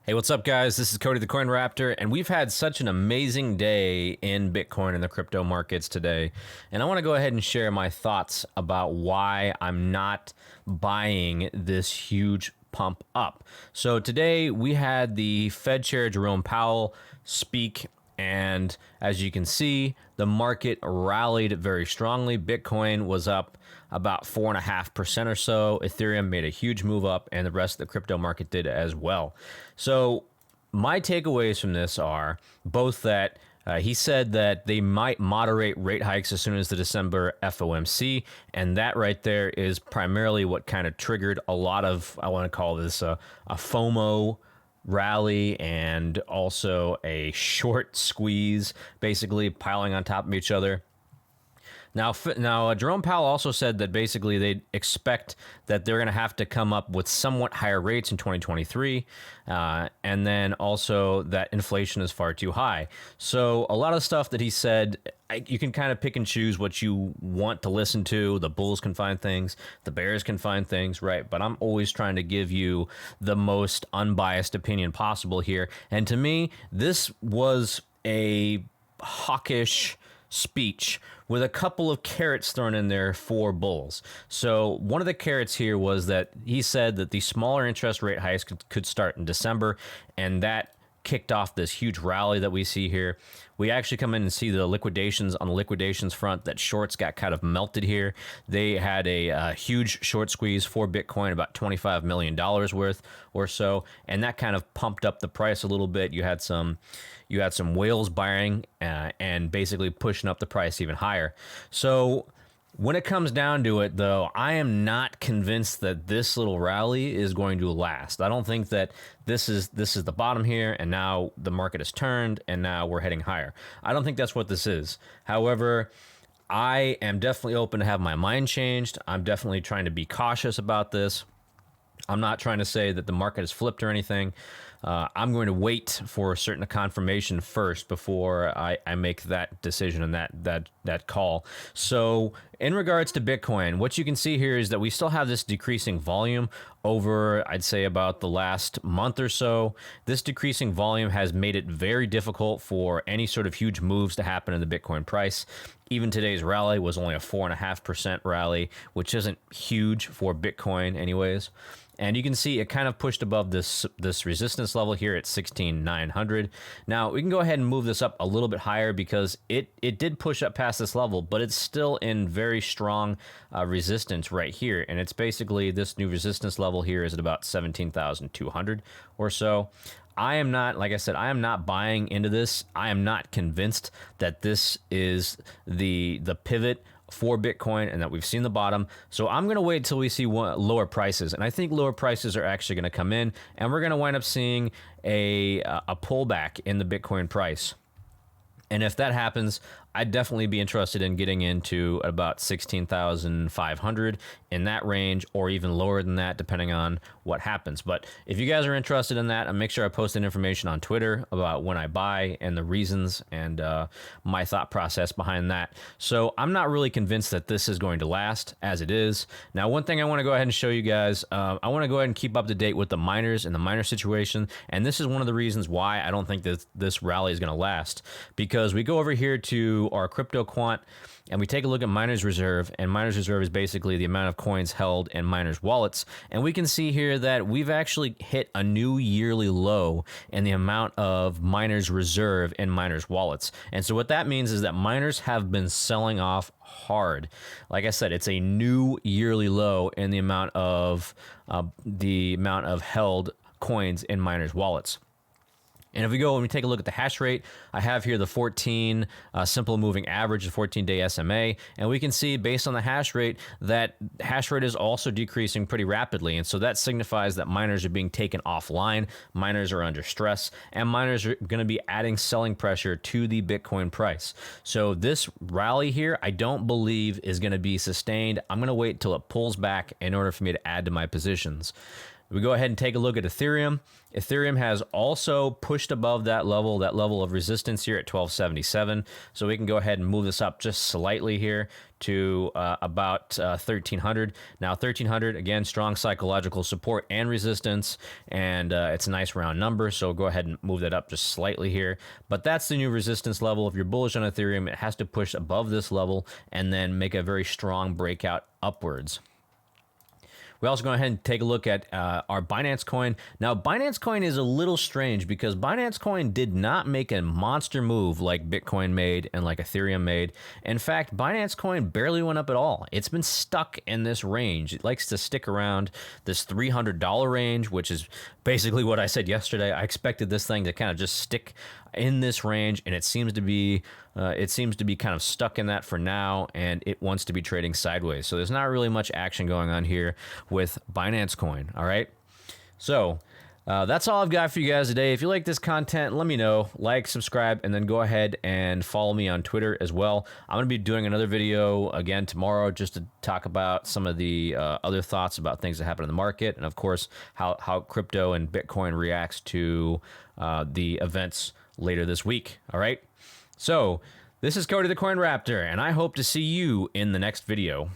Hey, what's up, guys? This is Cody the Coin Raptor, and we've had such an amazing day in Bitcoin and the crypto markets today. And I want to go ahead and share my thoughts about why I'm not buying this huge pump up. So today we had the Fed Chair Jerome Powell speak, and as you can see, the market rallied very strongly. Bitcoin was up about 4.5% or so. Ethereum made a huge move up, and the rest of the crypto market did as well. So my takeaways from this are both that he said that they might moderate rate hikes as soon as the December FOMC, and that right there is primarily what kind of triggered a lot of, I want to call this a FOMO rally and also a short squeeze, basically piling on top of each other. Now, Jerome Powell also said that basically they expect that they're going to have to come up with somewhat higher rates in 2023, and then also that inflation is far too high. So a lot of stuff that he said, you can kind of pick and choose what you want to listen to. The bulls can find things, the bears can find things, right? But I'm always trying to give you the most unbiased opinion possible here. And to me, this was a hawkish speech with a couple of carrots thrown in there for bulls. So one of the carrots here was that he said that the smaller interest rate hikes could start in December, and that kicked off this huge rally that we see here. We actually come in and see the liquidations on the liquidations front, that shorts got kind of melted here. They had a huge short squeeze for Bitcoin, about $25 million worth or so, and that kind of pumped up the price a little bit. You had some whales buying and basically pushing up the price even higher. So when it comes down to it, though, I am not convinced that this little rally is going to last. I don't think that this is the bottom here, and now the market has turned, and now we're heading higher. I don't think that's what this is. However, I am definitely open to have my mind changed. I'm definitely trying to be cautious about this. I'm not trying to say that the market has flipped or anything. I'm going to wait for a certain confirmation first before I make that decision and that call. So in regards to Bitcoin, what you can see here is that we still have this decreasing volume over, I'd say, about the last month or so. This decreasing volume has made it very difficult for any sort of huge moves to happen in the Bitcoin price. Even today's rally was only a 4.5% rally, which isn't huge for Bitcoin anyways. And you can see it kind of pushed above this resistance level here at 16,900. Now we can go ahead and move this up a little bit higher because it did push up past this level, but it's still in very strong resistance right here. And it's basically this new resistance level here is at about 17,200 or so. I am not, like I said, I am not buying into this. I am not convinced that this is the pivot for Bitcoin and that we've seen the bottom. So I'm going to wait until we see lower prices. And I think lower prices are actually going to come in, and we're going to wind up seeing a pullback in the Bitcoin price. And if that happens, I'd definitely be interested in getting into about 16,500 in that range, or even lower than that, depending on what happens. But if you guys are interested in that, I'll make sure I post that information on Twitter about when I buy and the reasons and my thought process behind that. So I'm not really convinced that this is going to last as it is. Now, one thing I want to go ahead and show you guys, I want to go ahead and keep up to date with the miners and the miner situation. And this is one of the reasons why I don't think that this rally is going to last, because we go over here to our crypto quant and we take a look at miners reserve, and miners reserve is basically the amount of coins held in miners wallets, and we can see here that we've actually hit a new yearly low in the amount of miners reserve in miners wallets. And so what that means is that miners have been selling off hard. Like I said, it's a new yearly low in the amount of held coins in miners wallets. And if we go and we take a look at the hash rate, I have here the 14 simple moving average, the 14-day SMA, and we can see based on the hash rate that hash rate is also decreasing pretty rapidly. And so that signifies that miners are being taken offline, miners are under stress, and miners are going to be adding selling pressure to the Bitcoin price. So this rally here, I don't believe is going to be sustained. I'm going to wait till it pulls back in order for me to add to my positions. We go ahead and take a look at Ethereum. Ethereum has also pushed above that level of resistance here at 1277. So we can go ahead and move this up just slightly here to about 1300. Now 1300, again, strong psychological support and resistance, and it's a nice round number. So go ahead and move that up just slightly here. But that's the new resistance level. If you're bullish on Ethereum, it has to push above this level and then make a very strong breakout upwards. We also go ahead and take a look at our Binance coin. Now, Binance coin is a little strange because Binance coin did not make a monster move like Bitcoin made and like Ethereum made. In fact, Binance coin barely went up at all. It's been stuck in this range. It likes to stick around this $300 range, which is basically what I said yesterday. I expected this thing to kind of just stick in this range, and it seems to be kind of stuck in that for now, and it wants to be trading sideways. So there's not really much action going on here with Binance coin. All right, so that's all I've got for you guys today. If you like this content, let me know. Like, subscribe, and then go ahead and follow me on Twitter as well. I'm going to be doing another video again tomorrow just to talk about some of the other thoughts about things that happen in the market, and of course how crypto and Bitcoin reacts to the events later this week. All right, so this is Cody the Coin Raptor, and I hope to see you in the next video.